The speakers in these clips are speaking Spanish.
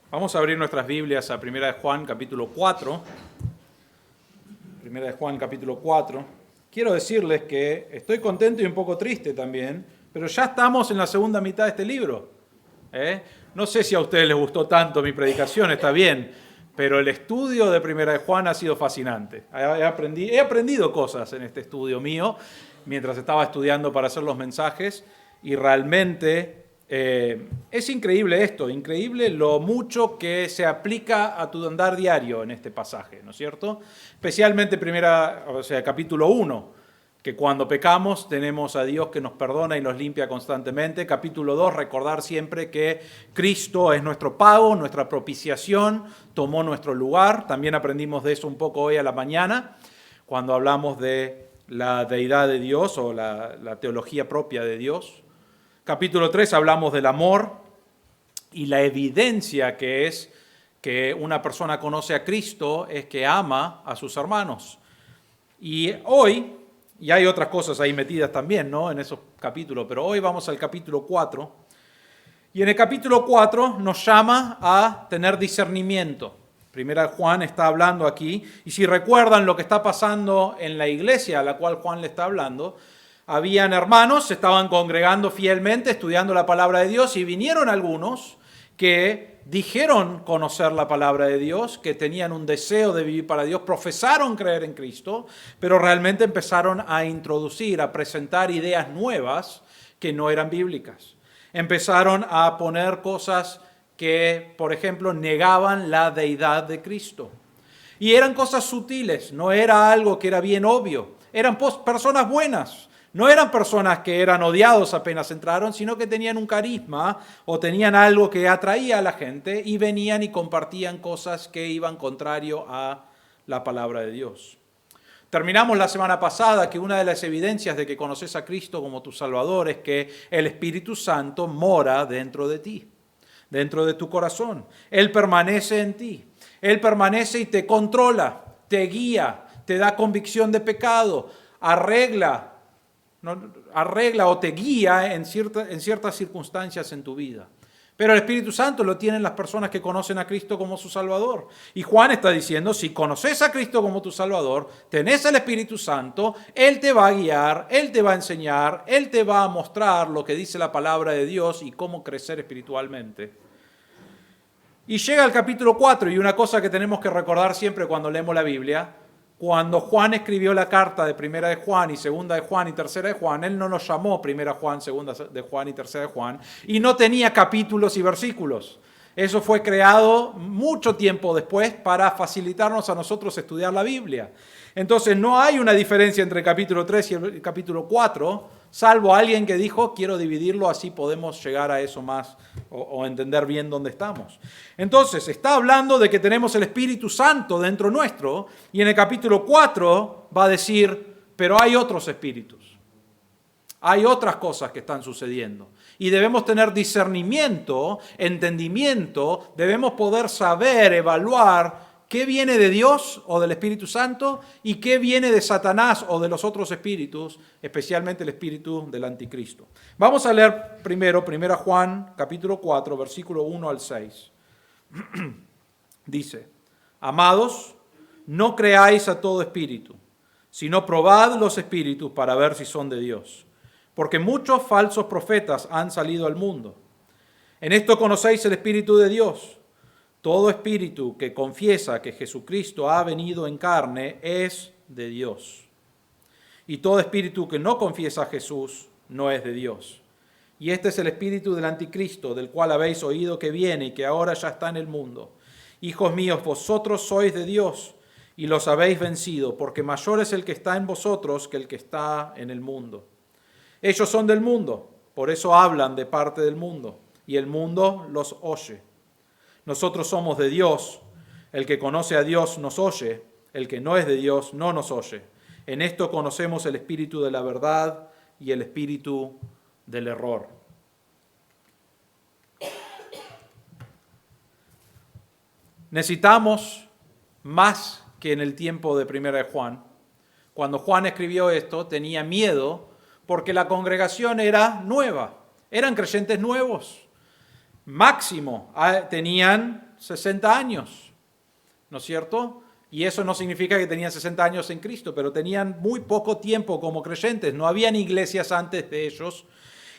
Vamos a abrir nuestras Biblias a Primera de Juan, capítulo 4. Primera de Juan, capítulo 4. Quiero decirles que estoy contento y un poco triste también, pero ya estamos en la segunda mitad de este libro. No sé si a ustedes les gustó tanto mi predicación, está bien, pero el estudio de Primera de Juan ha sido fascinante. He aprendido cosas en este estudio mío, mientras estaba estudiando para hacer los mensajes, y realmente es increíble esto, increíble lo mucho que se aplica a tu andar diario en este pasaje, ¿no es cierto? Especialmente capítulo 1, que cuando pecamos tenemos a Dios que nos perdona y nos limpia constantemente. Capítulo 2, recordar siempre que Cristo es nuestro pago, nuestra propiciación, tomó nuestro lugar. También aprendimos de eso un poco hoy a la mañana, cuando hablamos de la deidad de Dios o la teología propia de Dios. Capítulo 3 hablamos del amor y la evidencia que es que una persona conoce a Cristo es que ama a sus hermanos. Y hoy, y hay otras cosas ahí metidas también, ¿no?, en esos capítulos, pero hoy vamos al capítulo 4. Y en el capítulo 4 nos llama a tener discernimiento. Primera Juan está hablando aquí, y si recuerdan lo que está pasando en la iglesia a la cual Juan le está hablando, habían hermanos, se estaban congregando fielmente, estudiando la palabra de Dios, y vinieron algunos que dijeron conocer la palabra de Dios, que tenían un deseo de vivir para Dios, profesaron creer en Cristo, pero realmente empezaron a introducir, a presentar ideas nuevas que no eran bíblicas. Empezaron a poner cosas que, por ejemplo, negaban la deidad de Cristo. Y eran cosas sutiles, no era algo que era bien obvio. Eran personas buenas. No eran personas que eran odiados apenas entraron, sino que tenían un carisma o tenían algo que atraía a la gente y venían y compartían cosas que iban contrario a la palabra de Dios. Terminamos la semana pasada que una de las evidencias de que conoces a Cristo como tu Salvador es que el Espíritu Santo mora dentro de ti, dentro de tu corazón. Él permanece en ti. Él permanece y te controla, te guía, te da convicción de pecado, arregla o te guía en ciertas circunstancias en tu vida. Pero el Espíritu Santo lo tienen las personas que conocen a Cristo como su Salvador. Y Juan está diciendo, si conoces a Cristo como tu Salvador, tenés el Espíritu Santo, Él te va a guiar, Él te va a enseñar, Él te va a mostrar lo que dice la palabra de Dios y cómo crecer espiritualmente. Y llega el capítulo 4, y una cosa que tenemos que recordar siempre cuando leemos la Biblia: cuando Juan escribió la carta de Primera de Juan y Segunda de Juan y Tercera de Juan, él no nos llamó Primera Juan, Segunda de Juan y Tercera de Juan, y no tenía capítulos y versículos. Eso fue creado mucho tiempo después para facilitarnos a nosotros estudiar la Biblia. Entonces no hay una diferencia entre el capítulo 3 y el capítulo 4, salvo alguien que dijo, quiero dividirlo, así podemos llegar a eso más o entender bien dónde estamos. Entonces está hablando de que tenemos el Espíritu Santo dentro nuestro, y en el capítulo 4 va a decir, pero hay otros espíritus. Hay otras cosas que están sucediendo. Y debemos tener discernimiento, entendimiento, debemos poder saber, evaluar qué viene de Dios o del Espíritu Santo y qué viene de Satanás o de los otros espíritus, especialmente el espíritu del anticristo. Vamos a leer primero 1 Juan capítulo 4, versículo 1 al 6. Dice, amados, no creáis a todo espíritu, sino probad los espíritus para ver si son de Dios. Porque muchos falsos profetas han salido al mundo. En esto conocéis el Espíritu de Dios. Todo espíritu que confiesa que Jesucristo ha venido en carne es de Dios. Y todo espíritu que no confiesa a Jesús no es de Dios. Y este es el espíritu del anticristo, del cual habéis oído que viene y que ahora ya está en el mundo. Hijos míos, vosotros sois de Dios y los habéis vencido, porque mayor es el que está en vosotros que el que está en el mundo. Ellos son del mundo, por eso hablan de parte del mundo, y el mundo los oye. Nosotros somos de Dios, el que conoce a Dios nos oye, el que no es de Dios no nos oye. En esto conocemos el espíritu de la verdad y el espíritu del error. Necesitamos más que en el tiempo de Primera de Juan. Cuando Juan escribió esto, tenía miedo porque la congregación era nueva, eran creyentes nuevos. Máximo tenían 60 años, ¿no es cierto? Y eso no significa que tenían 60 años en Cristo, pero tenían muy poco tiempo como creyentes, no habían iglesias antes de ellos.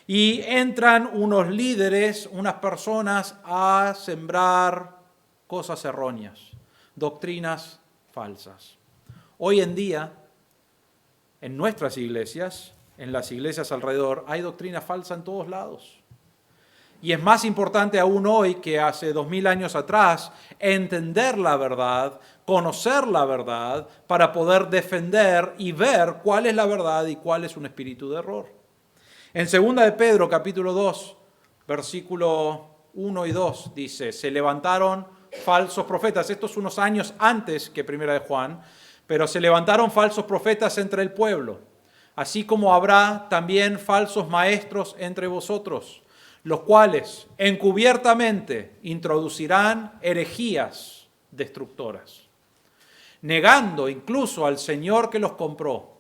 Y entran unos líderes, unas personas a sembrar cosas erróneas, doctrinas falsas. Hoy en día, en nuestras iglesias, en las iglesias alrededor, hay doctrina falsa en todos lados. Y es más importante aún hoy que hace 2000 años atrás entender la verdad, conocer la verdad, para poder defender y ver cuál es la verdad y cuál es un espíritu de error. En 2 de Pedro, capítulo 2, versículo 1 y 2, dice, se levantaron falsos profetas. Esto es unos años antes que 1 de Juan, pero se levantaron falsos profetas entre el pueblo, así como habrá también falsos maestros entre vosotros, los cuales encubiertamente introducirán herejías destructoras, negando incluso al Señor que los compró,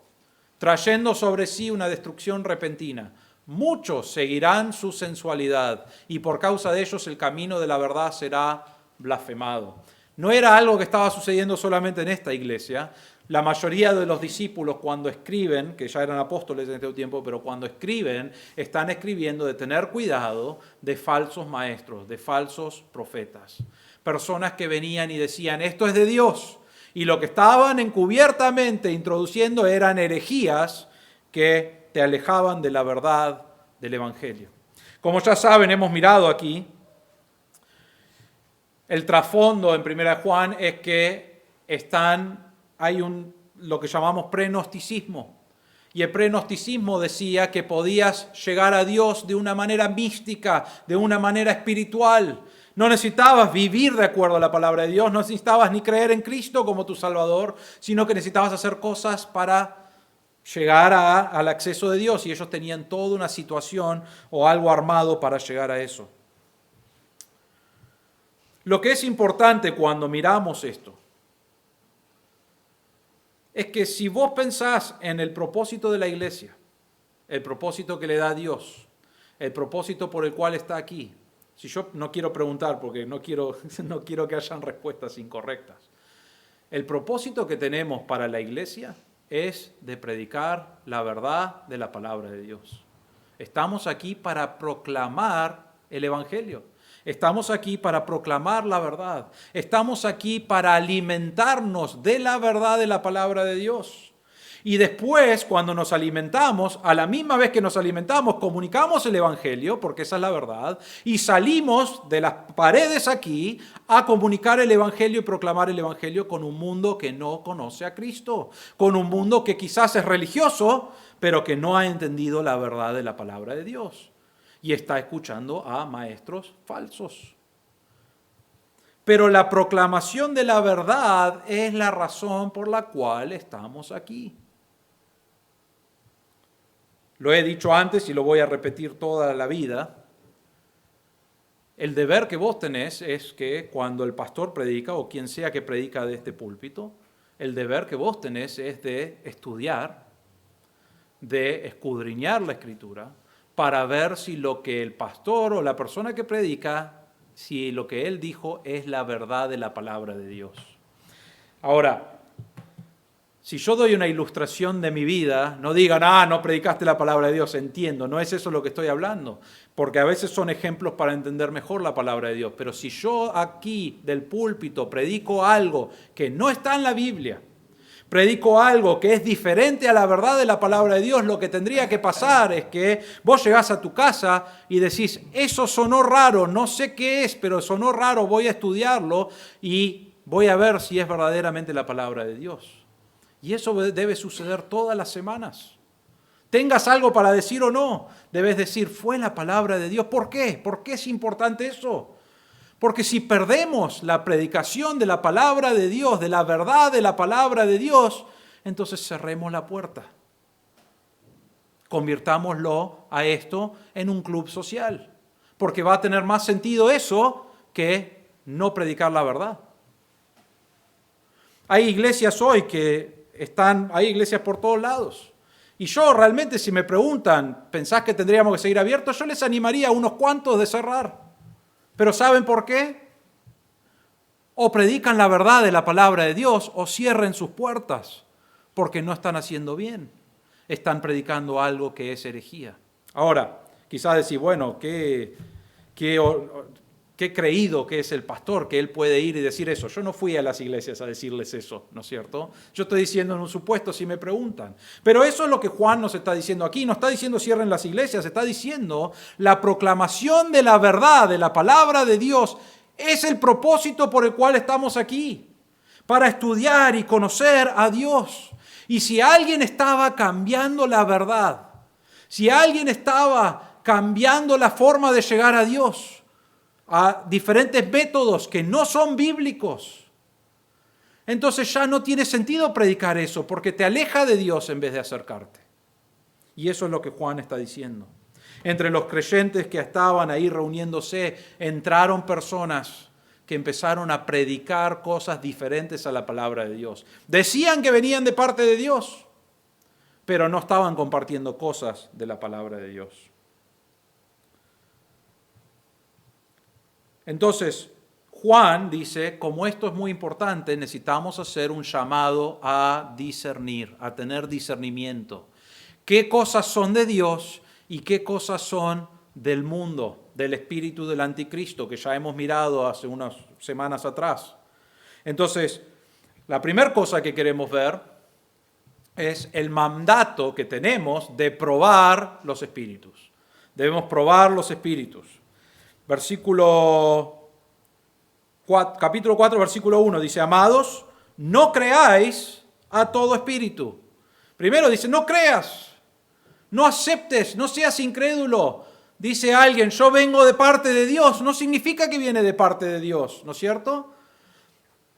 trayendo sobre sí una destrucción repentina. Muchos seguirán su sensualidad y por causa de ellos el camino de la verdad será blasfemado. No era algo que estaba sucediendo solamente en esta iglesia. La mayoría de los discípulos cuando escriben, que ya eran apóstoles en este tiempo, pero cuando escriben, están escribiendo de tener cuidado de falsos maestros, de falsos profetas. Personas que venían y decían, esto es de Dios. Y lo que estaban encubiertamente introduciendo eran herejías que te alejaban de la verdad del Evangelio. Como ya saben, hemos mirado aquí, el trasfondo en 1 Juan es que hay lo que llamamos pregnosticismo. Y el pregnosticismo decía que podías llegar a Dios de una manera mística, de una manera espiritual. No necesitabas vivir de acuerdo a la palabra de Dios, no necesitabas ni creer en Cristo como tu Salvador, sino que necesitabas hacer cosas para llegar al acceso de Dios. Y ellos tenían toda una situación o algo armado para llegar a eso. Lo que es importante cuando miramos esto es que si vos pensás en el propósito de la iglesia, el propósito que le da Dios, el propósito por el cual está aquí, si yo no quiero preguntar porque no quiero que hayan respuestas incorrectas, el propósito que tenemos para la iglesia es de predicar la verdad de la palabra de Dios. Estamos aquí para proclamar el Evangelio. Estamos aquí para proclamar la verdad. Estamos aquí para alimentarnos de la verdad de la palabra de Dios. Y después, cuando nos alimentamos, a la misma vez que nos alimentamos, comunicamos el Evangelio, porque esa es la verdad, y salimos de las paredes aquí a comunicar el Evangelio y proclamar el Evangelio con un mundo que no conoce a Cristo, con un mundo que quizás es religioso, pero que no ha entendido la verdad de la palabra de Dios. Y está escuchando a maestros falsos. Pero la proclamación de la verdad es la razón por la cual estamos aquí. Lo he dicho antes y lo voy a repetir toda la vida. El deber que vos tenés es que cuando el pastor predica, o quien sea que predica de este púlpito, el deber que vos tenés es de estudiar, de escudriñar la Escritura, para ver si lo que el pastor o la persona que predica, si lo que él dijo es la verdad de la palabra de Dios. Ahora, si yo doy una ilustración de mi vida, no digan, no predicaste la palabra de Dios, entiendo, no es eso lo que estoy hablando, porque a veces son ejemplos para entender mejor la palabra de Dios, pero si yo aquí del púlpito predico algo que no está en la Biblia, predico algo que es diferente a la verdad de la palabra de Dios, lo que tendría que pasar es que vos llegás a tu casa y decís, eso sonó raro, no sé qué es, pero sonó raro, voy a estudiarlo y voy a ver si es verdaderamente la palabra de Dios. Y eso debe suceder todas las semanas. Tengas algo para decir o no, debes decir, fue la palabra de Dios. ¿Por qué? ¿Por qué es importante eso? Porque si perdemos la predicación de la palabra de Dios, de la verdad de la palabra de Dios, entonces cerremos la puerta. Convirtámoslo a esto en un club social, porque va a tener más sentido eso que no predicar la verdad. Hay iglesias hoy hay iglesias por todos lados. Y yo realmente, si me preguntan, ¿pensás que tendríamos que seguir abiertos? Yo les animaría a unos cuantos de cerrar. ¿Pero saben por qué? O predican la verdad de la palabra de Dios o cierren sus puertas porque no están haciendo bien. Están predicando algo que es herejía. Ahora, quizás decir, bueno, qué creído que es el pastor, que él puede ir y decir eso. Yo no fui a las iglesias a decirles eso, ¿no es cierto? Yo estoy diciendo en un supuesto si me preguntan. Pero eso es lo que Juan nos está diciendo aquí. No está diciendo cierren las iglesias, está diciendo la proclamación de la verdad, de la palabra de Dios, es el propósito por el cual estamos aquí, para estudiar y conocer a Dios. Y si alguien estaba cambiando la verdad, si alguien estaba cambiando la forma de llegar a Dios, a diferentes métodos que no son bíblicos, entonces ya no tiene sentido predicar eso, porque te aleja de Dios en vez de acercarte. Y eso es lo que Juan está diciendo. Entre los creyentes que estaban ahí reuniéndose, entraron personas que empezaron a predicar cosas diferentes a la palabra de Dios. Decían que venían de parte de Dios, pero no estaban compartiendo cosas de la palabra de Dios. Entonces, Juan dice, como esto es muy importante, necesitamos hacer un llamado a discernir, a tener discernimiento. ¿Qué cosas son de Dios y qué cosas son del mundo, del espíritu del anticristo, que ya hemos mirado hace unas semanas atrás? Entonces, la primera cosa que queremos ver es el mandato que tenemos de probar los espíritus. Debemos probar los espíritus. Capítulo 4, versículo 1 dice, amados, no creáis a todo espíritu. Primero dice, no creas, no aceptes, no seas incrédulo. Dice alguien, yo vengo de parte de Dios, no significa que viene de parte de Dios, ¿no es cierto?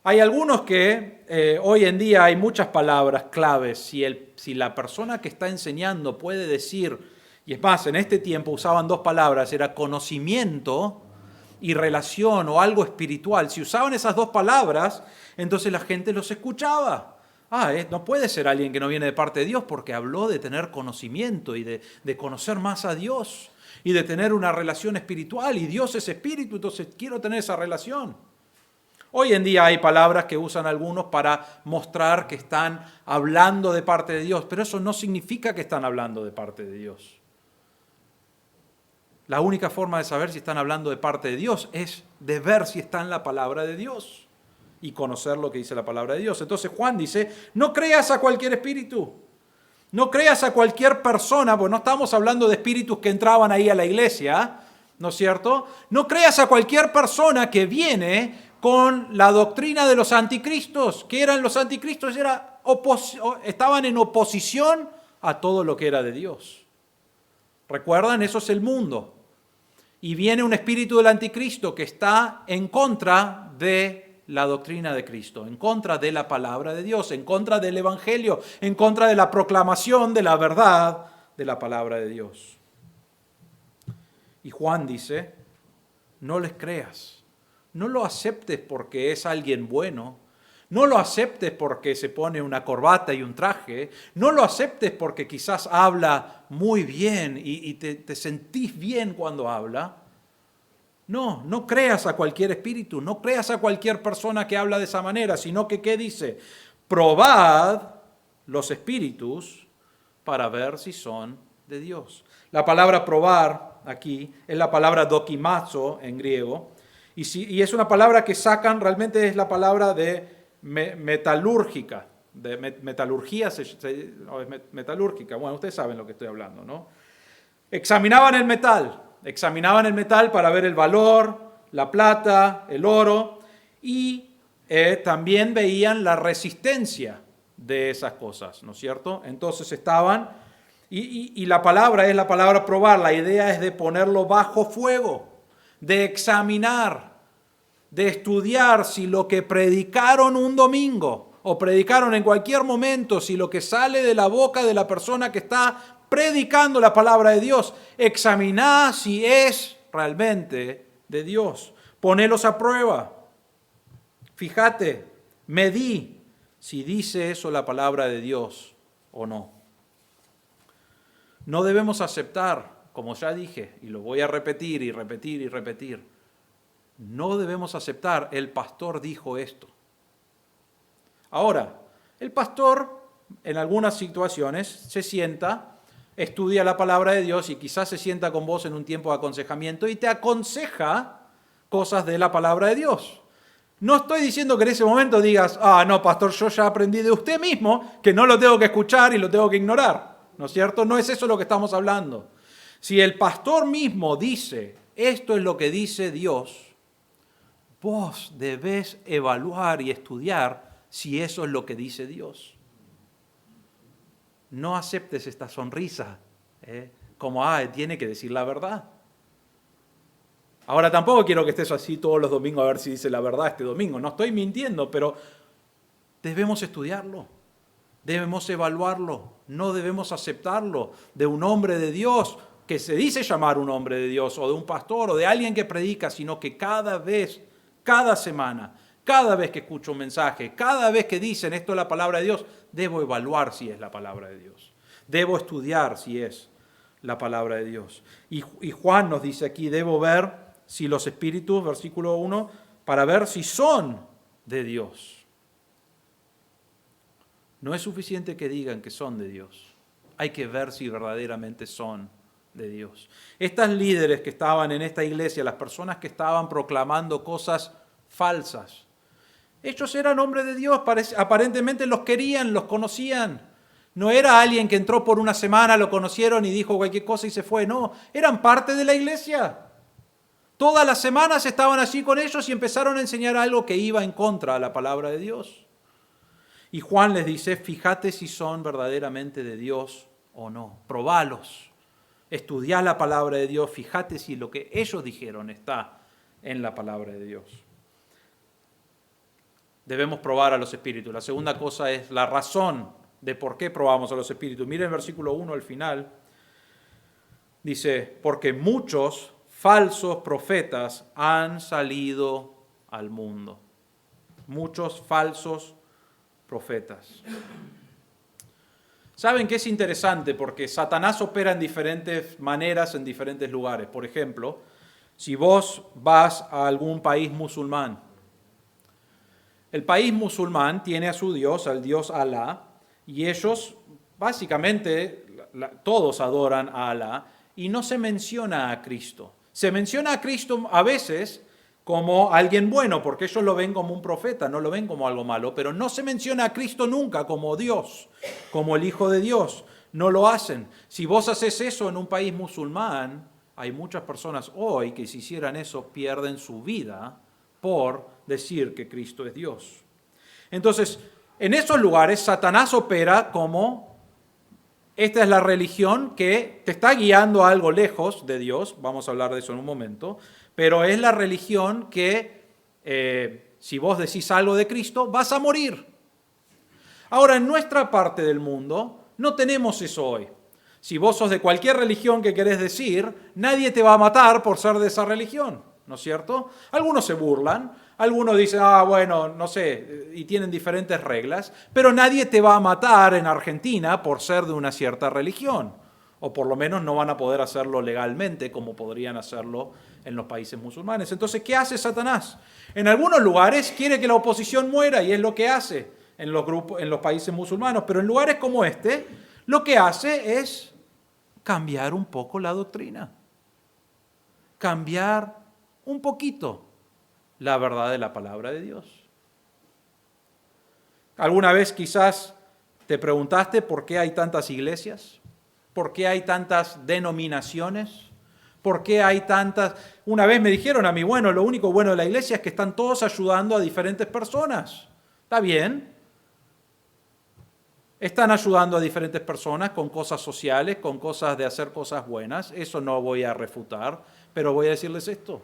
Hay algunos que hoy en día hay muchas palabras claves. Si la persona que está enseñando puede decir, y es más, en este tiempo usaban dos palabras, era conocimiento y relación o algo espiritual. Si usaban esas dos palabras, entonces la gente los escuchaba. No puede ser alguien que no viene de parte de Dios porque habló de tener conocimiento y de conocer más a Dios y de tener una relación espiritual, y Dios es espíritu, entonces quiero tener esa relación. Hoy en día hay palabras que usan algunos para mostrar que están hablando de parte de Dios, pero eso no significa que están hablando de parte de Dios. La única forma de saber si están hablando de parte de Dios es de ver si está en la palabra de Dios y conocer lo que dice la palabra de Dios. Entonces Juan dice, no creas a cualquier espíritu, no creas a cualquier persona, porque no estamos hablando de espíritus que entraban ahí a la iglesia, ¿no es cierto? No creas a cualquier persona que viene con la doctrina de los anticristos. ¿Qué eran los anticristos? Estaban en oposición a todo lo que era de Dios. ¿Recuerdan? Eso es el mundo. Y viene un espíritu del anticristo que está en contra de la doctrina de Cristo, en contra de la palabra de Dios, en contra del evangelio, en contra de la proclamación de la verdad de la palabra de Dios. Y Juan dice, no les creas, no lo aceptes porque es alguien bueno, no lo aceptes porque se pone una corbata y un traje, no lo aceptes porque quizás habla muy bien y te sentís bien cuando habla. No creas a cualquier espíritu, no creas a cualquier persona que habla de esa manera, sino que, ¿qué dice? Probad los espíritus para ver si son de Dios. La palabra probar aquí es la palabra dokimazo en griego, y es una palabra que sacan, realmente es la palabra de metalúrgica, de metalurgia, metalúrgica, bueno, ustedes saben lo que estoy hablando, ¿no? Examinaban el metal para ver el valor, la plata, el oro, y también veían la resistencia de esas cosas, ¿no es cierto? Entonces estaban, y la palabra es la palabra probar, la idea es de ponerlo bajo fuego, de examinar, de estudiar si lo que predicaron un domingo o predicaron en cualquier momento, si lo que sale de la boca de la persona que está predicando la palabra de Dios, examiná si es realmente de Dios. Ponelos a prueba. Fíjate, medí si dice eso la palabra de Dios o no. No debemos aceptar, como ya dije, y lo voy a repetir y repetir y repetir, no debemos aceptar, el pastor dijo esto. Ahora, el pastor en algunas situaciones se sienta, estudia la palabra de Dios y quizás se sienta con vos en un tiempo de aconsejamiento y te aconseja cosas de la palabra de Dios. No estoy diciendo que en ese momento digas, no, pastor, yo ya aprendí de usted mismo que no lo tengo que escuchar y lo tengo que ignorar, ¿no es cierto? No es eso lo que estamos hablando. Si el pastor mismo dice, esto es lo que dice Dios, vos debés evaluar y estudiar si eso es lo que dice Dios. No aceptes esta sonrisa, como, tiene que decir la verdad. Ahora tampoco quiero que estés así todos los domingos a ver si dice la verdad este domingo. No estoy mintiendo, pero debemos estudiarlo, debemos evaluarlo, no debemos aceptarlo de un hombre de Dios que se dice llamar un hombre de Dios, o de un pastor, o de alguien que predica, sino que cada vez, cada semana, cada vez que escucho un mensaje, cada vez que dicen esto es la palabra de Dios, debo evaluar si es la palabra de Dios. Debo estudiar si es la palabra de Dios. Y Juan nos dice aquí, debo ver si los espíritus, versículo 1, para ver si son de Dios. No es suficiente que digan que son de Dios. Hay que ver si verdaderamente son de Dios. Estas líderes que estaban en esta iglesia, las personas que estaban proclamando cosas falsas, ellos eran hombres de Dios, aparentemente los querían, los conocían. No era alguien que entró por una semana, lo conocieron y dijo cualquier cosa y se fue. No, eran parte de la iglesia. Todas las semanas estaban allí con ellos y empezaron a enseñar algo que iba en contra de la palabra de Dios. Y Juan les dice, fíjate si son verdaderamente de Dios o no. Probalos. Estudiá la palabra de Dios. Fíjate si lo que ellos dijeron está en la palabra de Dios. Debemos probar a los espíritus. La segunda cosa es la razón de por qué probamos a los espíritus. Miren el versículo 1 al final. Dice, porque muchos falsos profetas han salido al mundo. Muchos falsos profetas. ¿Saben qué es interesante? Porque Satanás opera en diferentes maneras en diferentes lugares. Por ejemplo, si vos vas a algún país musulmán, el país musulmán tiene a su Dios, al Dios Alá, y ellos básicamente todos adoran a Alá y no se menciona a Cristo. Se menciona a Cristo a veces como alguien bueno, porque ellos lo ven como un profeta, no lo ven como algo malo, pero no se menciona a Cristo nunca como Dios, como el Hijo de Dios. No lo hacen. Si vos haces eso en un país musulmán, hay muchas personas hoy que si hicieran eso pierden su vida por decir que Cristo es Dios. Entonces, en esos lugares Satanás opera como, esta es la religión que te está guiando a algo lejos de Dios, vamos a hablar de eso en un momento, pero es la religión que si vos decís algo de Cristo, vas a morir. Ahora, en nuestra parte del mundo no tenemos eso hoy. Si vos sos de cualquier religión que querés decir, nadie te va a matar por ser de esa religión, ¿no es cierto? Algunos se burlan, algunos dicen, bueno, no sé, y tienen diferentes reglas, pero nadie te va a matar en Argentina por ser de una cierta religión, o por lo menos no van a poder hacerlo legalmente como podrían hacerlo en los países musulmanes. Entonces, ¿qué hace Satanás? En algunos lugares quiere que la oposición muera y es lo que hace en los países musulmanes, pero en lugares como este, lo que hace es cambiar un poco la doctrina, cambiar un poquito la verdad de la palabra de Dios. ¿Alguna vez quizás te preguntaste por qué hay tantas iglesias? ¿Por qué hay tantas denominaciones? ¿Por qué hay tantas? Una vez me dijeron a mí, bueno, lo único bueno de la iglesia es que están todos ayudando a diferentes personas. ¿Está bien? Están ayudando a diferentes personas con cosas sociales, con cosas de hacer cosas buenas. Eso no voy a refutar, pero voy a decirles esto.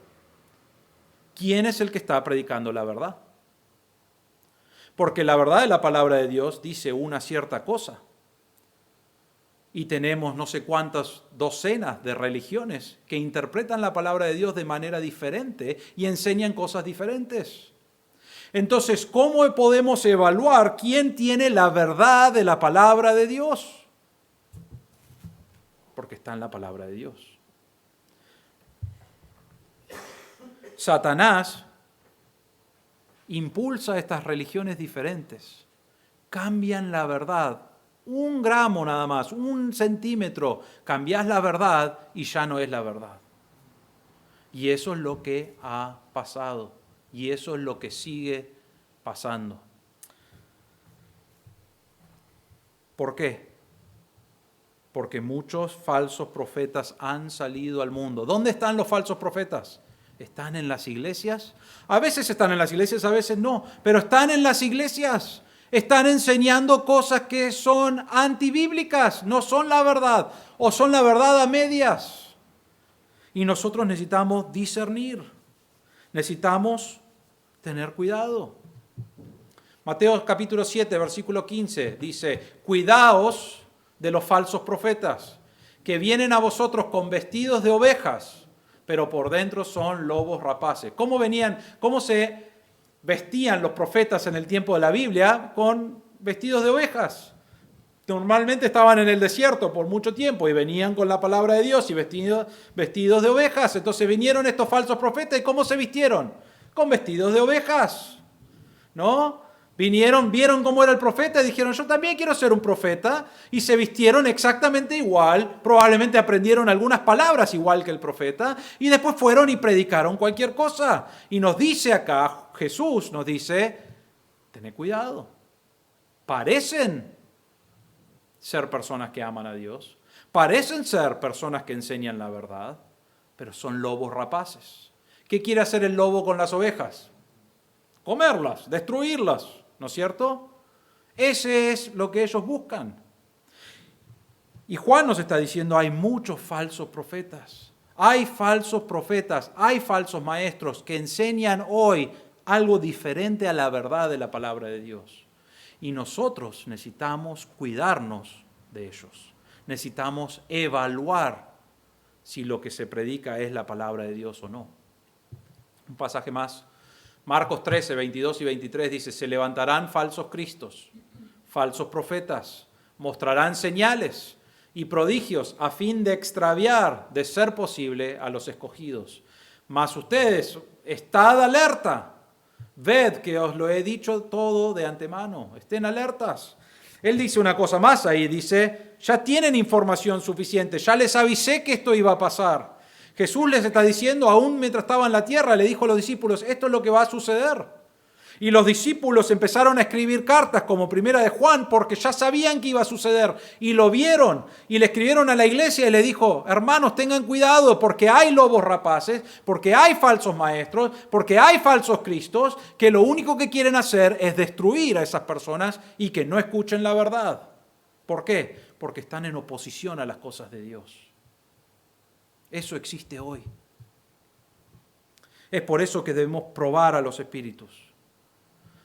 ¿Quién es el que está predicando la verdad? Porque la verdad de la palabra de Dios dice una cierta cosa. Y tenemos no sé cuántas docenas de religiones que interpretan la palabra de Dios de manera diferente y enseñan cosas diferentes. Entonces, ¿cómo podemos evaluar quién tiene la verdad de la palabra de Dios? Porque está en la palabra de Dios. Satanás impulsa estas religiones diferentes. Cambian la verdad. 1 gramo nada más, 1 centímetro. Cambias la verdad y ya no es la verdad. Y eso es lo que ha pasado. Y eso es lo que sigue pasando. ¿Por qué? Porque muchos falsos profetas han salido al mundo. ¿Dónde están los falsos profetas? ¿Están en las iglesias? A veces están en las iglesias, a veces no, pero están en las iglesias. Están enseñando cosas que son antibíblicas, no son la verdad, o son la verdad a medias. Y nosotros necesitamos discernir, necesitamos tener cuidado. Mateo capítulo 7, versículo 15 dice, cuidaos de los falsos profetas, que vienen a vosotros con vestidos de ovejas, pero por dentro son lobos rapaces. ¿Cómo se vestían los profetas en el tiempo de la Biblia? Con vestidos de ovejas. Normalmente estaban en el desierto por mucho tiempo y venían con la palabra de Dios y vestidos de ovejas. Entonces vinieron estos falsos profetas y ¿cómo se vistieron? Con vestidos de ovejas, ¿no? Vinieron, vieron cómo era el profeta y dijeron, yo también quiero ser un profeta, y se vistieron exactamente igual, probablemente aprendieron algunas palabras igual que el profeta, y después fueron y predicaron cualquier cosa. Y nos dice acá, Jesús nos dice, tened cuidado, parecen ser personas que aman a Dios, parecen ser personas que enseñan la verdad, pero son lobos rapaces. ¿Qué quiere hacer el lobo con las ovejas? Comerlas, destruirlas. ¿No es cierto? Ese es lo que ellos buscan. Y Juan nos está diciendo, hay muchos falsos profetas. Hay falsos profetas, hay falsos maestros que enseñan hoy algo diferente a la verdad de la palabra de Dios. Y nosotros necesitamos cuidarnos de ellos. Necesitamos evaluar si lo que se predica es la palabra de Dios o no. Un pasaje más. Marcos 13, 22 y 23 dice, se levantarán falsos cristos, falsos profetas, mostrarán señales y prodigios a fin de extraviar, de ser posible, a los escogidos. Mas ustedes, estad alerta, ved que os lo he dicho todo de antemano, estén alertas. Él dice una cosa más ahí, dice, ya tienen información suficiente, ya les avisé que esto iba a pasar. Jesús les está diciendo, aún mientras estaba en la tierra, le dijo a los discípulos, esto es lo que va a suceder. Y los discípulos empezaron a escribir cartas como primera de Juan porque ya sabían que iba a suceder y lo vieron y le escribieron a la iglesia y le dijo, hermanos, tengan cuidado porque hay lobos rapaces, porque hay falsos maestros, porque hay falsos cristos que lo único que quieren hacer es destruir a esas personas y que no escuchen la verdad. ¿Por qué? Porque están en oposición a las cosas de Dios. Eso existe hoy. Es por eso que debemos probar a los espíritus.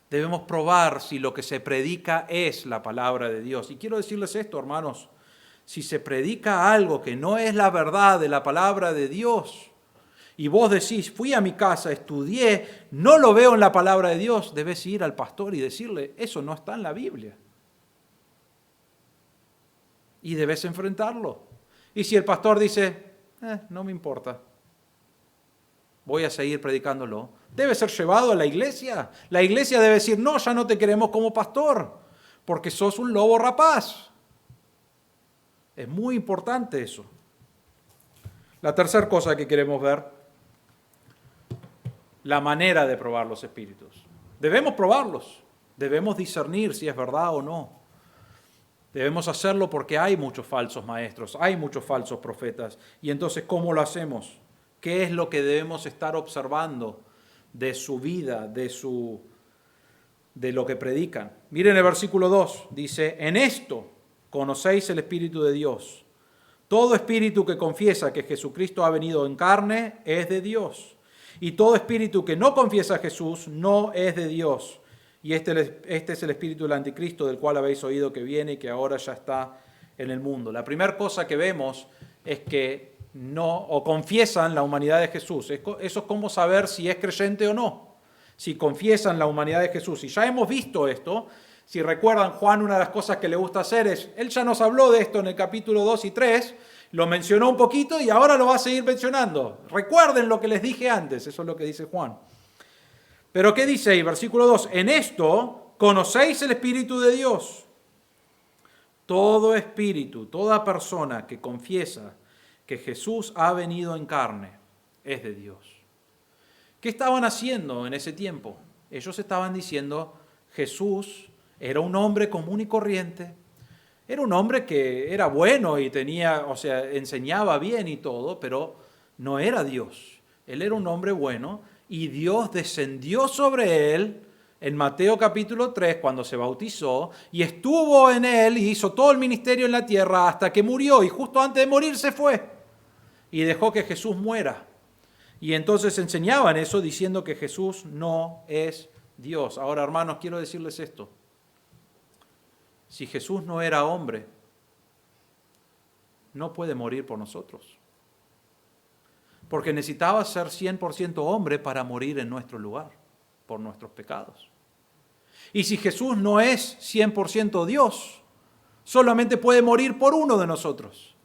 Debemos probar si lo que se predica es la palabra de Dios. Y quiero decirles esto, hermanos, si se predica algo que no es la verdad de la palabra de Dios, y vos decís, fui a mi casa, estudié, no lo veo en la palabra de Dios, debes ir al pastor y decirle, eso no está en la Biblia. Y debes enfrentarlo. Y si el pastor dice, no me importa, voy a seguir predicándolo, debe ser llevado a la iglesia. La iglesia debe decir, no, ya no te queremos como pastor, porque sos un lobo rapaz. Es muy importante eso. La tercera cosa que queremos ver, la manera de probar los espíritus. Debemos probarlos, debemos discernir si es verdad o no. Debemos hacerlo porque hay muchos falsos maestros, hay muchos falsos profetas. Y entonces, ¿cómo lo hacemos? ¿Qué es lo que debemos estar observando de su vida, de lo que predican? Miren el versículo 2, dice, en esto conocéis el Espíritu de Dios. Todo espíritu que confiesa que Jesucristo ha venido en carne es de Dios. Y todo espíritu que no confiesa a Jesús no es de Dios. Y este es el espíritu del anticristo, del cual habéis oído que viene y que ahora ya está en el mundo. La primera cosa que vemos es que no confiesan la humanidad de Jesús. Eso es como saber si es creyente o no. Si confiesan la humanidad de Jesús. Y ya hemos visto esto. Si recuerdan, Juan, una de las cosas que le gusta hacer es, él ya nos habló de esto en el capítulo 2 y 3, Lo mencionó un poquito y ahora lo va a seguir mencionando. Recuerden lo que les dije antes, eso es lo que dice Juan. Pero ¿qué dice ahí? Versículo 2, en esto conocéis el Espíritu de Dios. Todo espíritu, toda persona que confiesa que Jesús ha venido en carne es de Dios. ¿Qué estaban haciendo en ese tiempo? Ellos estaban diciendo, Jesús era un hombre común y corriente, era un hombre que era bueno y enseñaba bien y todo, pero no era Dios. Él era un hombre bueno y Dios descendió sobre él en Mateo capítulo 3 cuando se bautizó y estuvo en él y hizo todo el ministerio en la tierra hasta que murió y justo antes de morir se fue y dejó que Jesús muera. Y entonces enseñaban eso diciendo que Jesús no es Dios. Ahora, hermanos, quiero decirles esto. Si Jesús no era hombre, no puede morir por nosotros. Porque necesitaba ser 100% hombre para morir en nuestro lugar, por nuestros pecados. Y si Jesús no es 100% Dios, solamente puede morir por uno de nosotros.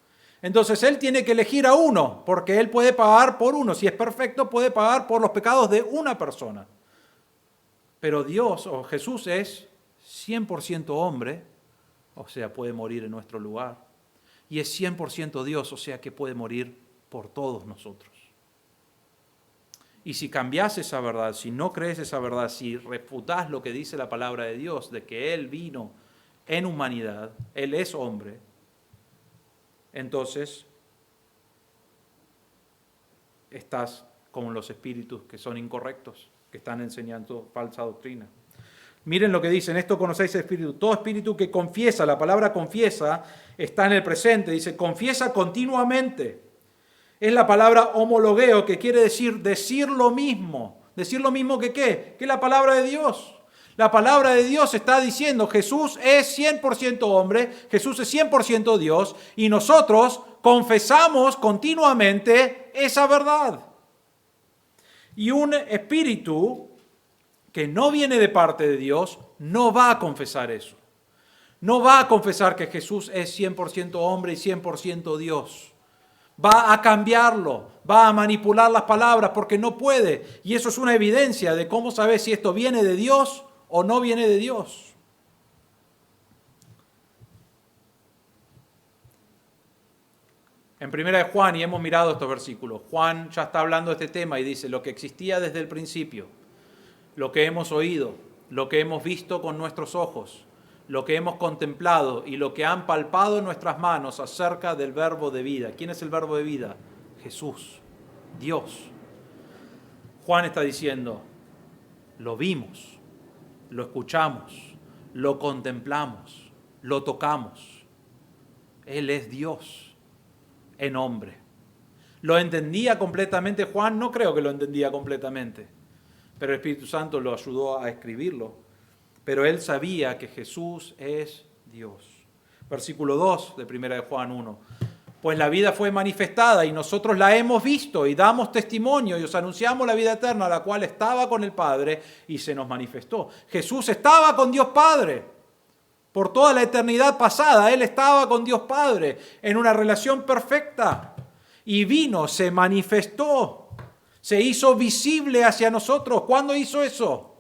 Entonces Él tiene que elegir a uno, porque Él puede pagar por uno. Si es perfecto, puede pagar por los pecados de una persona. Pero Dios o Jesús es 100% hombre, o sea, puede morir en nuestro lugar. Y es 100% Dios, o sea, que puede morir por todos nosotros. Y si cambias esa verdad, si no crees esa verdad, si refutás lo que dice la palabra de Dios, de que Él vino en humanidad, Él es hombre, entonces estás como los espíritus que son incorrectos, que están enseñando falsa doctrina. Miren lo que dice, en esto conocéis el espíritu. Todo espíritu que confiesa, la palabra confiesa está en el presente, dice confiesa continuamente. Es la palabra homologueo, que quiere decir lo mismo. ¿Decir lo mismo que qué? Que la palabra de Dios. La palabra de Dios está diciendo Jesús es 100% hombre, Jesús es 100% Dios, y nosotros confesamos continuamente esa verdad. Y un espíritu que no viene de parte de Dios no va a confesar eso. No va a confesar que Jesús es 100% hombre y 100% Dios. Va a cambiarlo, va a manipular las palabras porque no puede. Y eso es una evidencia de cómo saber si esto viene de Dios o no viene de Dios. En 1 Juan, y hemos mirado estos versículos, Juan ya está hablando de este tema y dice lo que existía desde el principio, lo que hemos oído, lo que hemos visto con nuestros ojos, lo que hemos contemplado y lo que han palpado en nuestras manos acerca del verbo de vida. ¿Quién es el verbo de vida? Jesús, Dios. Juan está diciendo, lo vimos, lo escuchamos, lo contemplamos, lo tocamos. Él es Dios en hombre. ¿Lo entendía completamente Juan? No creo que lo entendía completamente, pero el Espíritu Santo lo ayudó a escribirlo. Pero él sabía que Jesús es Dios. Versículo 2 de 1 Juan 1. Pues la vida fue manifestada y nosotros la hemos visto y damos testimonio y os anunciamos la vida eterna, la cual estaba con el Padre y se nos manifestó. Jesús estaba con Dios Padre. Por toda la eternidad pasada, Él estaba con Dios Padre en una relación perfecta. Y vino, se manifestó, se hizo visible hacia nosotros. ¿Cuándo hizo eso?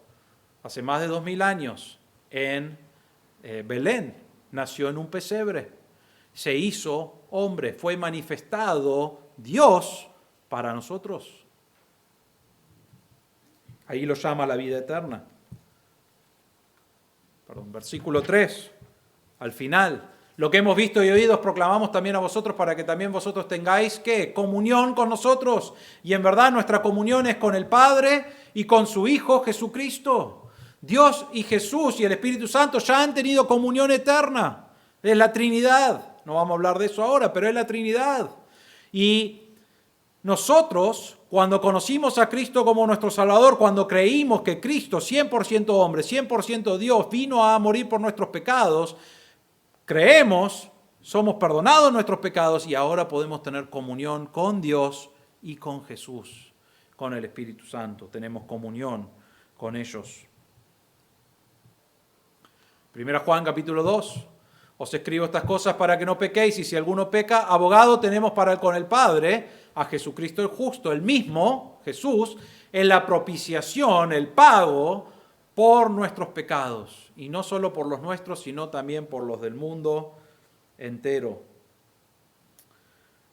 Hace más de 2000 años, en Belén, nació en un pesebre, se hizo hombre, fue manifestado Dios para nosotros. Ahí lo llama la vida eterna. Versículo 3, al final, lo que hemos visto y oído os proclamamos también a vosotros para que también vosotros tengáis, ¿qué? Comunión con nosotros. Y en verdad nuestra comunión es con el Padre y con su Hijo Jesucristo. Dios y Jesús y el Espíritu Santo ya han tenido comunión eterna. Es la Trinidad. No vamos a hablar de eso ahora, pero es la Trinidad. Y nosotros, cuando conocimos a Cristo como nuestro Salvador, cuando creímos que Cristo, 100% hombre, 100% Dios, vino a morir por nuestros pecados, creemos, somos perdonados nuestros pecados y ahora podemos tener comunión con Dios y con Jesús, con el Espíritu Santo. Tenemos comunión con ellos. 1 Juan capítulo 2. Os escribo estas cosas para que no pequéis, y si alguno peca, abogado tenemos con el Padre, a Jesucristo el justo. El mismo, Jesús, es la propiciación, el pago por nuestros pecados. Y no solo por los nuestros, sino también por los del mundo entero.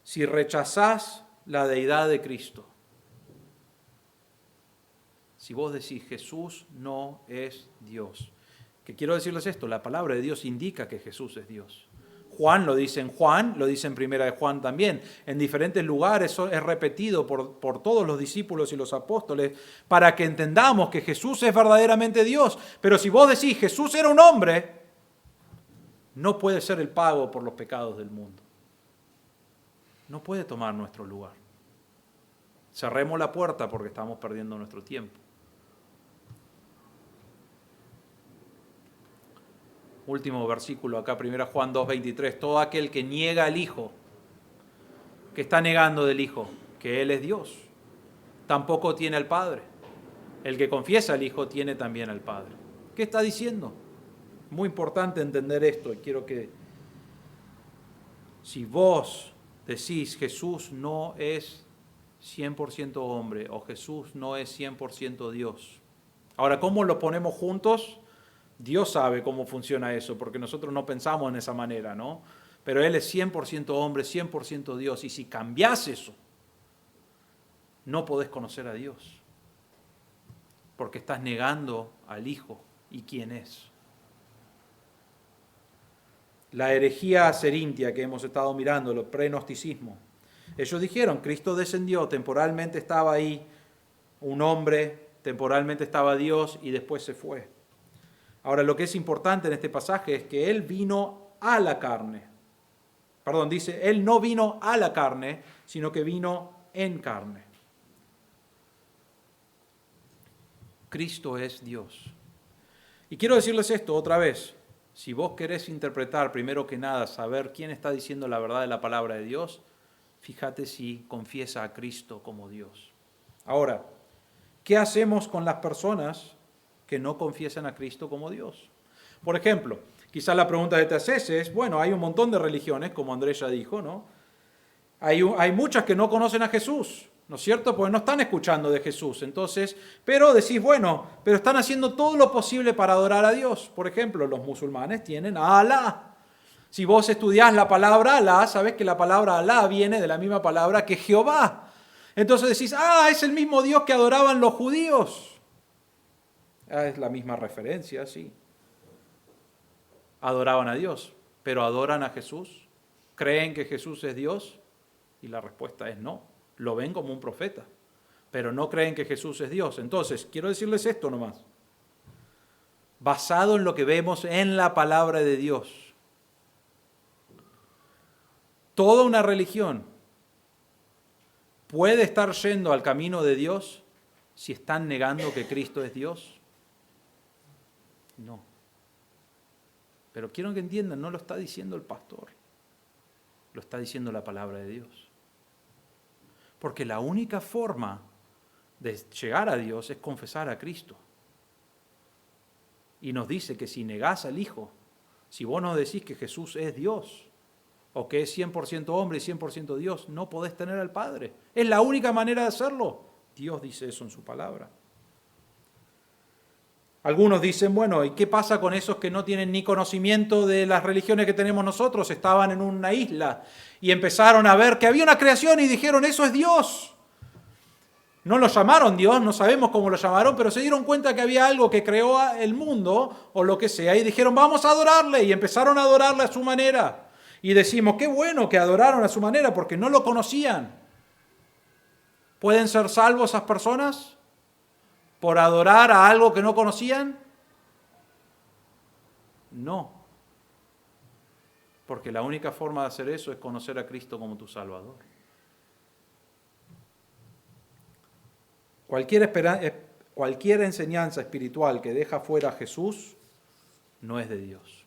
Si rechazás la deidad de Cristo, si vos decís Jesús no es Dios, que quiero decirles esto, la palabra de Dios indica que Jesús es Dios. Juan lo dice en Juan, lo dice en Primera de Juan también. En diferentes lugares eso es repetido por todos los discípulos y los apóstoles para que entendamos que Jesús es verdaderamente Dios. Pero si vos decís Jesús era un hombre, no puede ser el pago por los pecados del mundo. No puede tomar nuestro lugar. Cerremos la puerta porque estamos perdiendo nuestro tiempo. Último versículo acá, 1 Juan 2:23. Todo aquel que niega al Hijo, que está negando del Hijo, que Él es Dios, tampoco tiene al Padre. El que confiesa al Hijo tiene también al Padre. ¿Qué está diciendo? Muy importante entender esto y quiero que si vos decís Jesús no es 100% hombre o Jesús no es 100% Dios. Ahora, ¿cómo lo ponemos juntos? Dios sabe cómo funciona eso, porque nosotros no pensamos en esa manera, ¿no? Pero Él es 100% hombre, 100% Dios, y si cambiás eso, no podés conocer a Dios, porque estás negando al Hijo y quién es. La herejía serintia que hemos estado mirando, el pregnosticismo. Ellos dijeron, Cristo descendió, temporalmente estaba ahí, un hombre, temporalmente estaba Dios y después se fue. Ahora, lo que es importante en este pasaje es que Él vino a la carne. Perdón, dice, Él no vino a la carne, sino que vino en carne. Cristo es Dios. Y quiero decirles esto otra vez. Si vos querés interpretar, primero que nada, saber quién está diciendo la verdad de la palabra de Dios, fíjate si confiesa a Cristo como Dios. Ahora, ¿qué hacemos con las personas que no confiesan a Cristo como Dios? Por ejemplo, quizás la pregunta que te haces es, bueno, hay un montón de religiones, como Andrés ya dijo, ¿no? Hay muchas que no conocen a Jesús, ¿no es cierto? Porque no están escuchando de Jesús. Entonces, pero decís, bueno, pero están haciendo todo lo posible para adorar a Dios. Por ejemplo, los musulmanes tienen a Alá. Si vos estudiás la palabra Alá, sabés que la palabra Alá viene de la misma palabra que Jehová. Entonces decís, es el mismo Dios que adoraban los judíos. Es la misma referencia, sí. Adoraban a Dios, pero ¿adoran a Jesús? ¿Creen que Jesús es Dios? Y la respuesta es no. Lo ven como un profeta, pero no creen que Jesús es Dios. Entonces, quiero decirles esto nomás. Basado en lo que vemos en la palabra de Dios, toda una religión puede estar yendo al camino de Dios si están negando que Cristo es Dios. No. Pero quiero que entiendan, no lo está diciendo el pastor, lo está diciendo la palabra de Dios. Porque la única forma de llegar a Dios es confesar a Cristo. Y nos dice que si negás al Hijo, si vos no decís que Jesús es Dios, o que es 100% hombre y 100% Dios, no podés tener al Padre. Es la única manera de hacerlo. Dios dice eso en su palabra. Algunos dicen, bueno, ¿y qué pasa con esos que no tienen ni conocimiento de las religiones que tenemos nosotros? Estaban en una isla y empezaron a ver que había una creación y dijeron, eso es Dios. No lo llamaron Dios, no sabemos cómo lo llamaron, pero se dieron cuenta que había algo que creó el mundo o lo que sea y dijeron, vamos a adorarle, y empezaron a adorarle a su manera. Y decimos, qué bueno que adoraron a su manera porque no lo conocían. ¿Pueden ser salvos esas personas por adorar a algo que no conocían? No. Porque la única forma de hacer eso es conocer a Cristo como tu Salvador. Cualquier enseñanza espiritual que deja fuera a Jesús no es de Dios.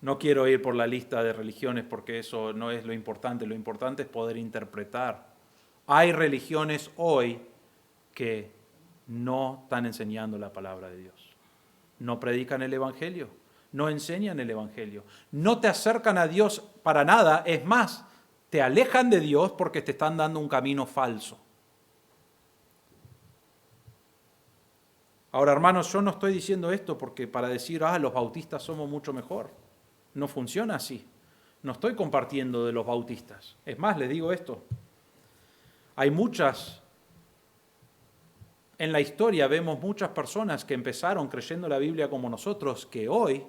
No quiero ir por la lista de religiones porque eso no es lo importante es poder interpretar. Hay religiones hoy que no están enseñando la palabra de Dios. No predican el Evangelio, no enseñan el Evangelio, no te acercan a Dios para nada, es más, te alejan de Dios porque te están dando un camino falso. Ahora, hermanos, yo no estoy diciendo esto porque para decir, los bautistas somos mucho mejor. No funciona así. No estoy compartiendo de los bautistas. Es más, les digo esto. Hay en la historia vemos muchas personas que empezaron creyendo la Biblia como nosotros, que hoy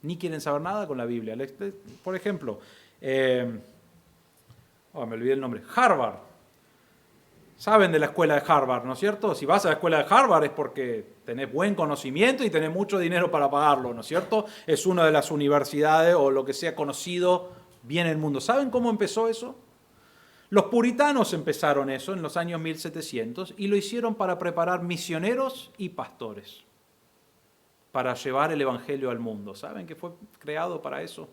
ni quieren saber nada con la Biblia. Por ejemplo, me olvidé el nombre, Harvard. Saben de la escuela de Harvard, ¿no es cierto? Si vas a la escuela de Harvard es porque tenés buen conocimiento y tenés mucho dinero para pagarlo, ¿no es cierto? Es una de las universidades o lo que sea conocido bien en el mundo. ¿Saben cómo empezó eso? Los puritanos empezaron eso en los años 1700 y lo hicieron para preparar misioneros y pastores para llevar el evangelio al mundo. ¿Saben que fue creado para eso?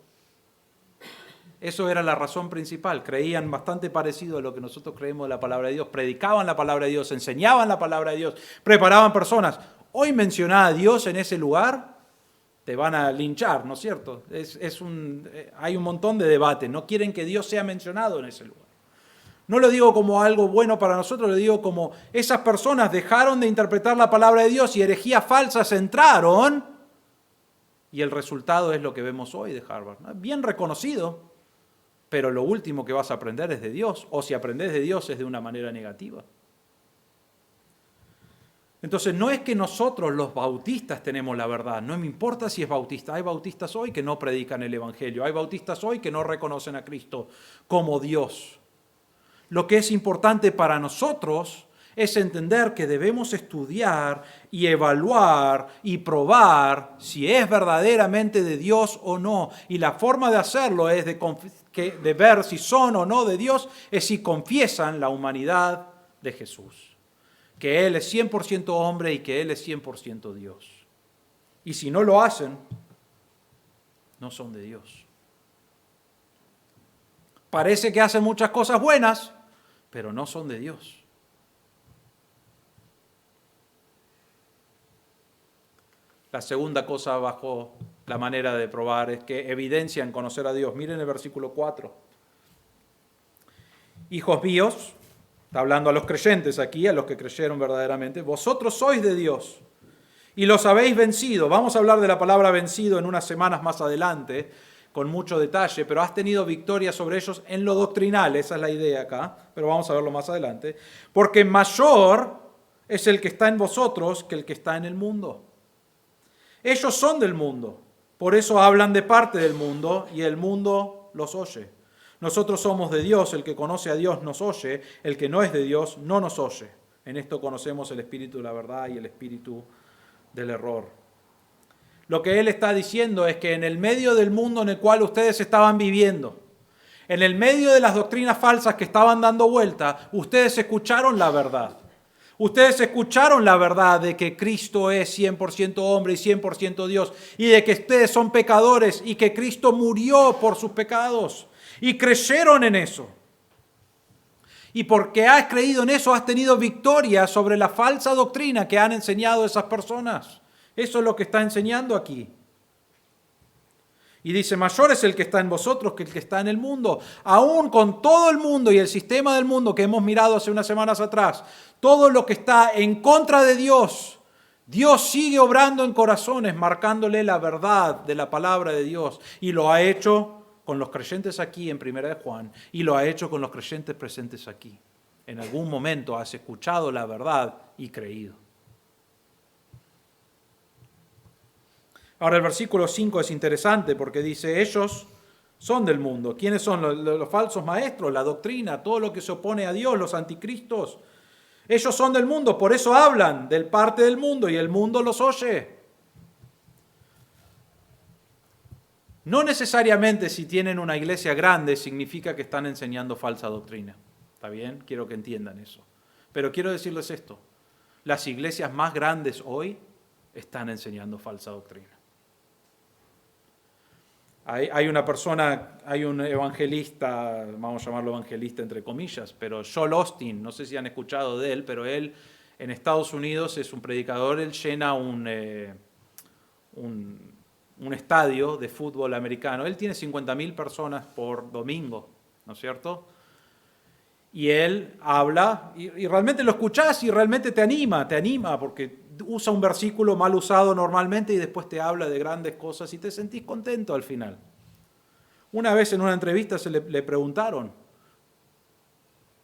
Eso era la razón principal. Creían bastante parecido a lo que nosotros creemos de la palabra de Dios. Predicaban la palabra de Dios, enseñaban la palabra de Dios, preparaban personas. Hoy mencionar a Dios en ese lugar, te van a linchar, ¿no es cierto? Hay un montón de debate. No quieren que Dios sea mencionado en ese lugar. No lo digo como algo bueno para nosotros, lo digo como esas personas dejaron de interpretar la palabra de Dios y herejías falsas entraron y el resultado es lo que vemos hoy de Harvard. Bien reconocido. Pero lo último que vas a aprender es de Dios, o si aprendes de Dios es de una manera negativa. Entonces no es que nosotros los bautistas tenemos la verdad, no me importa si es bautista. Hay bautistas hoy que no predican el Evangelio, hay bautistas hoy que no reconocen a Cristo como Dios. Lo que es importante para nosotros es entender que debemos estudiar y evaluar y probar si es verdaderamente de Dios o no. Y la forma de hacerlo es de ver si son o no de Dios, es si confiesan la humanidad de Jesús. Que Él es 100% hombre y que Él es 100% Dios. Y si no lo hacen, no son de Dios. Parece que hacen muchas cosas buenas, pero no son de Dios. La segunda cosa bajo la manera de probar es que evidencian conocer a Dios. Miren el versículo 4. Hijos míos, está hablando a los creyentes aquí, a los que creyeron verdaderamente, vosotros sois de Dios y los habéis vencido. Vamos a hablar de la palabra vencido en unas semanas más adelante, con mucho detalle, pero has tenido victoria sobre ellos en lo doctrinal, esa es la idea acá, pero vamos a verlo más adelante, porque mayor es el que está en vosotros que el que está en el mundo. Ellos son del mundo, por eso hablan de parte del mundo y el mundo los oye. Nosotros somos de Dios, el que conoce a Dios nos oye, el que no es de Dios no nos oye. En esto conocemos el espíritu de la verdad y el espíritu del error. Lo que él está diciendo es que en el medio del mundo en el cual ustedes estaban viviendo, en el medio de las doctrinas falsas que estaban dando vuelta, ustedes escucharon la verdad. Ustedes escucharon la verdad de que Cristo es 100% hombre y 100% Dios y de que ustedes son pecadores y que Cristo murió por sus pecados y creyeron en eso. Y porque has creído en eso, has tenido victoria sobre la falsa doctrina que han enseñado esas personas. Eso es lo que está enseñando aquí. Y dice, mayor es el que está en vosotros que el que está en el mundo. Aún con todo el mundo y el sistema del mundo que hemos mirado hace unas semanas atrás, todo lo que está en contra de Dios, Dios sigue obrando en corazones, marcándole la verdad de la palabra de Dios. Y lo ha hecho con los creyentes aquí en 1 de Juan y lo ha hecho con los creyentes presentes aquí. En algún momento has escuchado la verdad y creído. Ahora el versículo 5 es interesante porque dice, ellos son del mundo. ¿Quiénes son los falsos maestros? La doctrina, todo lo que se opone a Dios, los anticristos. Ellos son del mundo, por eso hablan del parte del mundo y el mundo los oye. No necesariamente si tienen una iglesia grande significa que están enseñando falsa doctrina. ¿Está bien? Quiero que entiendan eso. Pero quiero decirles esto. Las iglesias más grandes hoy están enseñando falsa doctrina. Hay una persona, hay un evangelista, vamos a llamarlo evangelista entre comillas, pero Joel Osteen, no sé si han escuchado de él, pero él en Estados Unidos es un predicador, él llena un estadio de fútbol americano. Él tiene 50.000 personas por domingo, ¿no es cierto? Y él habla, y realmente lo escuchás y realmente te anima, porque usa un versículo mal usado normalmente y después te habla de grandes cosas y te sentís contento al final. Una vez en una entrevista le preguntaron,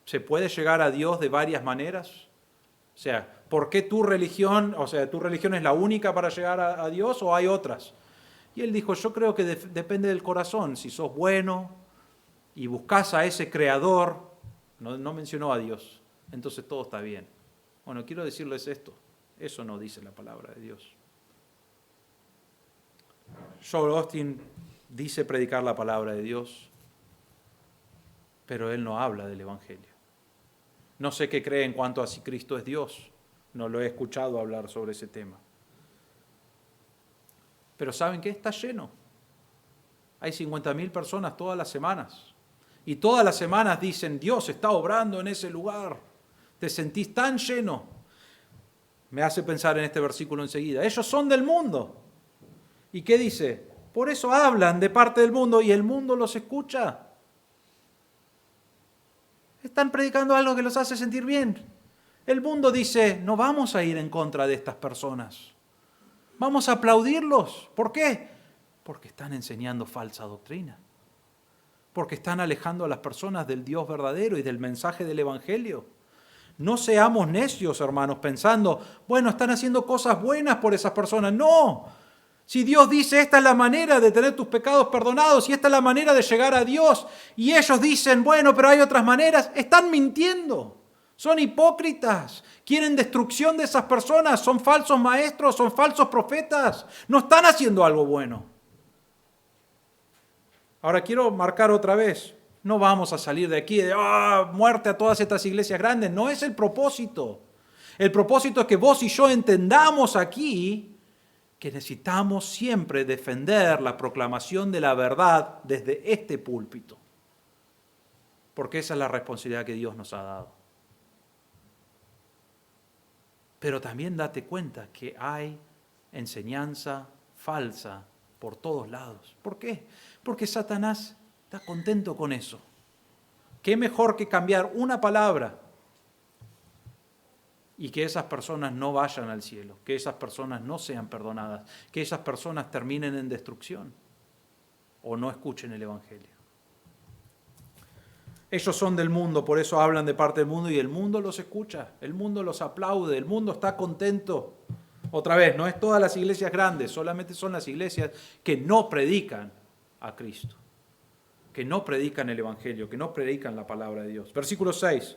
¿se puede llegar a Dios de varias maneras? O sea, ¿por qué tu religión es la única para llegar a Dios o hay otras? Y él dijo, yo creo que depende del corazón, si sos bueno y buscás a ese creador, no mencionó a Dios, entonces todo está bien. Bueno, quiero decirles esto, eso no dice la palabra de Dios. Joel Osteen dice predicar la palabra de Dios, pero él no habla del Evangelio. No sé qué cree en cuanto a si Cristo es Dios, no lo he escuchado hablar sobre ese tema. Pero ¿saben qué? Está lleno. Hay 50.000 personas todas las semanas. Y todas las semanas dicen, Dios está obrando en ese lugar. Te sentís tan lleno. Me hace pensar en este versículo enseguida. Ellos son del mundo. ¿Y qué dice? Por eso hablan de parte del mundo y el mundo los escucha. Están predicando algo que los hace sentir bien. El mundo dice, no vamos a ir en contra de estas personas. Vamos a aplaudirlos. ¿Por qué? Porque están enseñando falsa doctrina. Porque están alejando a las personas del Dios verdadero y del mensaje del Evangelio. No seamos necios, hermanos, pensando, bueno, están haciendo cosas buenas por esas personas. No. Si Dios dice, esta es la manera de tener tus pecados perdonados y esta es la manera de llegar a Dios, y ellos dicen, bueno, pero hay otras maneras, están mintiendo. Son hipócritas, quieren destrucción de esas personas, son falsos maestros, son falsos profetas, no están haciendo algo bueno. Ahora quiero marcar otra vez, no vamos a salir de aquí de muerte a todas estas iglesias grandes, no es el propósito. El propósito es que vos y yo entendamos aquí que necesitamos siempre defender la proclamación de la verdad desde este púlpito, porque esa es la responsabilidad que Dios nos ha dado. Pero también date cuenta que hay enseñanza falsa por todos lados. ¿Por qué? Porque Satanás está contento con eso. ¿Qué mejor que cambiar una palabra y que esas personas no vayan al cielo, que esas personas no sean perdonadas, que esas personas terminen en destrucción o no escuchen el Evangelio? Ellos son del mundo, por eso hablan de parte del mundo y el mundo los escucha, el mundo los aplaude, el mundo está contento. Otra vez, no es todas las iglesias grandes, solamente son las iglesias que no predican a Cristo, que no predican el Evangelio, que no predican la palabra de Dios. Versículo 6.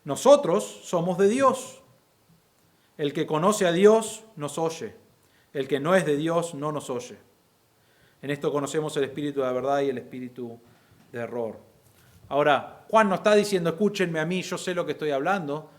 Nosotros somos de Dios. El que conoce a Dios nos oye. El que no es de Dios no nos oye. En esto conocemos el espíritu de la verdad y el espíritu de error. Ahora, Juan no está diciendo, escúchenme a mí, yo sé lo que estoy hablando.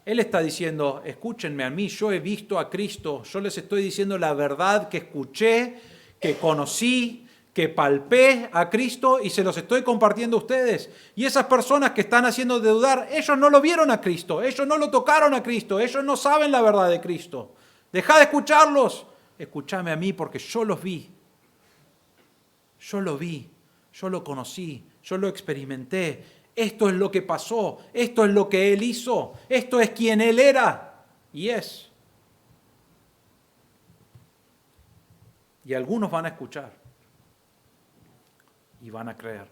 Él está diciendo, escúchenme a mí, yo he visto a Cristo, yo les estoy diciendo la verdad que escuché, que conocí, que palpé a Cristo y se los estoy compartiendo a ustedes. Y esas personas que están haciendo de dudar, ellos no lo vieron a Cristo, ellos no lo tocaron a Cristo, ellos no saben la verdad de Cristo. Deja de escucharlos, escúchame a mí porque yo los vi. Yo lo vi, yo lo conocí, yo lo experimenté. Esto es lo que pasó, esto es lo que Él hizo, esto es quien Él era y es. Y algunos van a escuchar y van a creer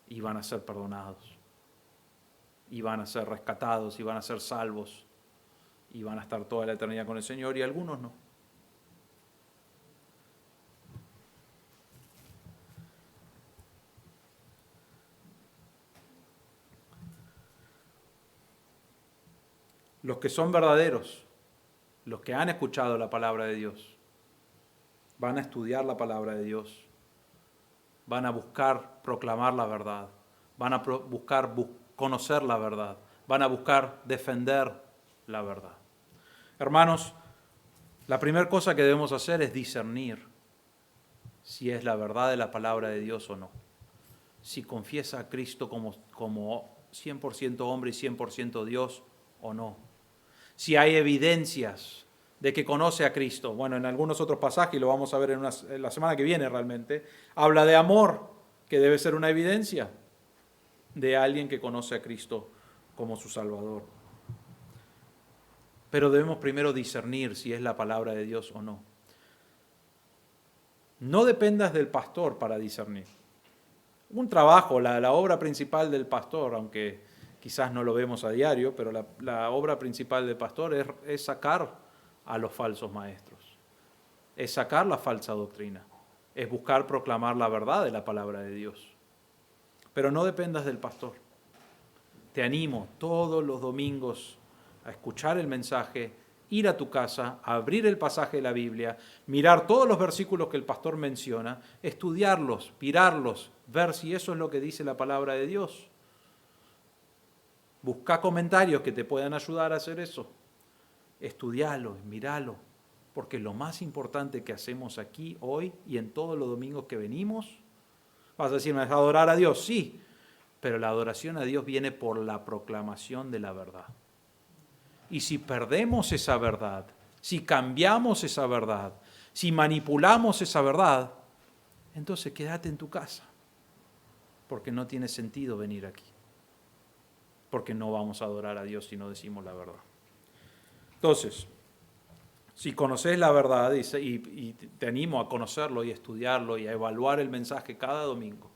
y van a ser perdonados y van a ser rescatados y van a ser salvos y van a estar toda la eternidad con el Señor y algunos no. Los que son verdaderos, los que han escuchado la palabra de Dios, van a estudiar la palabra de Dios, van a buscar proclamar la verdad, van a buscar conocer la verdad, van a buscar defender la verdad. Hermanos, la primera cosa que debemos hacer es discernir si es la verdad de la palabra de Dios o no. Si confiesa a Cristo como 100% hombre y 100% Dios o no. Si hay evidencias de que conoce a Cristo? Bueno, en algunos otros pasajes, y lo vamos a ver en la semana que viene realmente, habla de amor, que debe ser una evidencia de alguien que conoce a Cristo como su Salvador. Pero debemos primero discernir si es la palabra de Dios o no. No dependas del pastor para discernir. Un trabajo, la obra principal del pastor, aunque quizás no lo vemos a diario, pero la obra principal del pastor es sacar a los falsos maestros, es sacar la falsa doctrina, es buscar proclamar la verdad de la palabra de Dios. Pero no dependas del pastor. Te animo todos los domingos a escuchar el mensaje, ir a tu casa, a abrir el pasaje de la Biblia, mirar todos los versículos que el pastor menciona, estudiarlos, mirarlos, ver si eso es lo que dice la palabra de Dios. Busca comentarios que te puedan ayudar a hacer eso. Estudialo, míralo, porque lo más importante que hacemos aquí, hoy y en todos los domingos que venimos, vas a decirme, ¿es adorar a Dios? Sí, pero la adoración a Dios viene por la proclamación de la verdad. Y si perdemos esa verdad, si cambiamos esa verdad, si manipulamos esa verdad, entonces quédate en tu casa, porque no tiene sentido venir aquí, porque no vamos a adorar a Dios si no decimos la verdad. Entonces, si conoces la verdad y te animo a conocerlo y estudiarlo y a evaluar el mensaje cada domingo,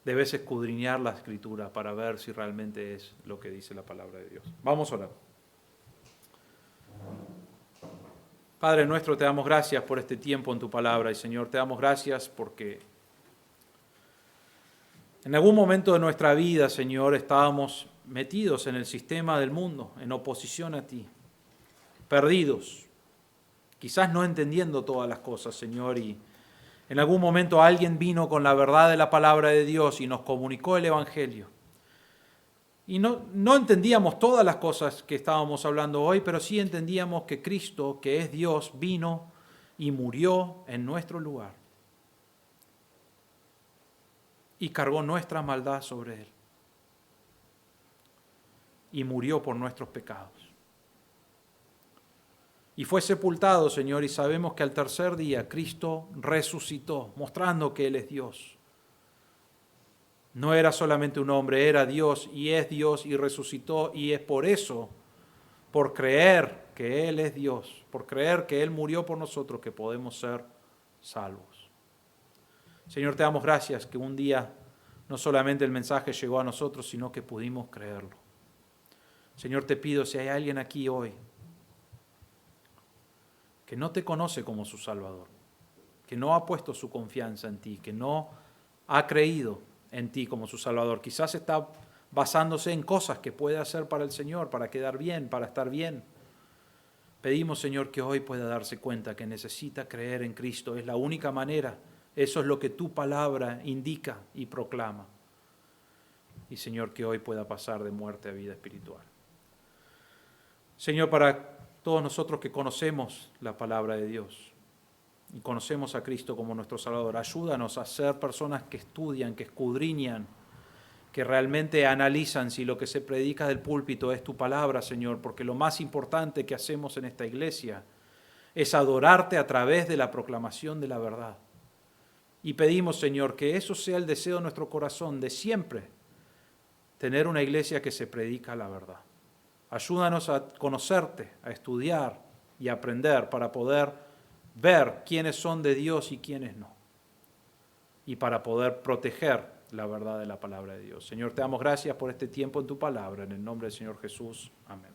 debes escudriñar la Escritura para ver si realmente es lo que dice la palabra de Dios. Vamos a orar. Padre nuestro, te damos gracias por este tiempo en tu palabra y Señor, te damos gracias porque en algún momento de nuestra vida, Señor, estábamos metidos en el sistema del mundo, en oposición a ti, perdidos, quizás no entendiendo todas las cosas, Señor, y en algún momento alguien vino con la verdad de la palabra de Dios y nos comunicó el Evangelio. Y no entendíamos todas las cosas que estábamos hablando hoy, pero sí entendíamos que Cristo, que es Dios, vino y murió en nuestro lugar. Y cargó nuestra maldad sobre Él. Y murió por nuestros pecados. Y fue sepultado, Señor, y sabemos que al tercer día Cristo resucitó, mostrando que Él es Dios. No era solamente un hombre, era Dios y resucitó, y es por eso, por creer que Él es Dios, por creer que Él murió por nosotros, que podemos ser salvos. Señor, te damos gracias que un día no solamente el mensaje llegó a nosotros, sino que pudimos creerlo. Señor, te pido, si hay alguien aquí hoy que no te conoce como su Salvador, que no ha puesto su confianza en ti, que no ha creído en ti como su Salvador, quizás está basándose en cosas que puede hacer para el Señor, para quedar bien, para estar bien. Pedimos, Señor, que hoy pueda darse cuenta que necesita creer en Cristo, es la única manera, eso es lo que tu palabra indica y proclama. Y, Señor, que hoy pueda pasar de muerte a vida espiritual. Señor, para todos nosotros que conocemos la palabra de Dios y conocemos a Cristo como nuestro Salvador, ayúdanos a ser personas que estudian, que escudriñan, que realmente analizan si lo que se predica del púlpito es tu palabra, Señor, porque lo más importante que hacemos en esta iglesia es adorarte a través de la proclamación de la verdad. Y pedimos, Señor, que eso sea el deseo de nuestro corazón, de siempre tener una iglesia que se predica la verdad. Ayúdanos a conocerte, a estudiar y a aprender para poder ver quiénes son de Dios y quiénes no. Y para poder proteger la verdad de la palabra de Dios. Señor, te damos gracias por este tiempo en tu palabra. En el nombre del Señor Jesús. Amén.